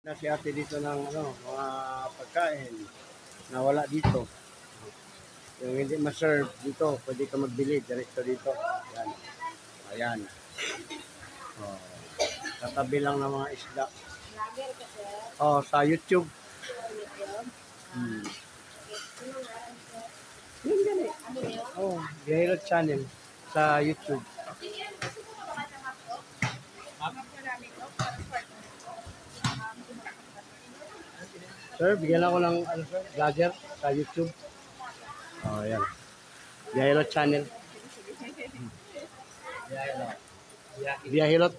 Na si ate dito ng mga pagkain na wala dito. Yung hindi ma-serve dito, pwede ka magbili diretso dito. Ayan. Ayan. Oh. Katabi lang ng mga isda. Oh, sa YouTube. Yan ganit. Oh, Gahilot Channel sa YouTube. Sir, bigyan ako ng vlogger sa YouTube. Oh, ayan. Gahilot Channel. Gahilot.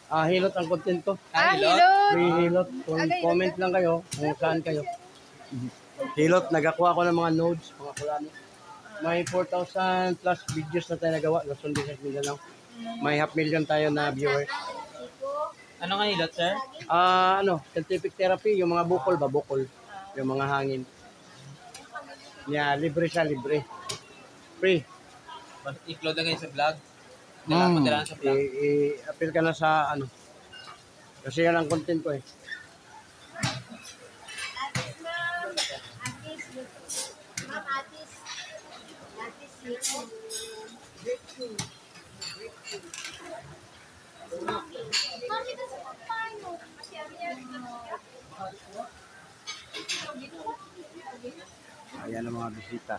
Hilot ang content ko. Hilot? May hilot. Kung comment lang kayo kung saan kayo. Hilot, nagakuha ko ng mga nodes, mga kulano. May 4,000 plus videos na tayo nagawa. Luzon, Visayas, Mindanao. May 500,000 tayo na viewers. Ano nga hilot, sir? Scientific therapy, yung mga bukol ba? Bukol. Yung mga hangin. Libre siya, libre. Free. I-upload lang yun sa vlog. Dala sa vlog. I-appeal ka na sa Kasi yan ang content ko eh. Ayan ang mga bisita.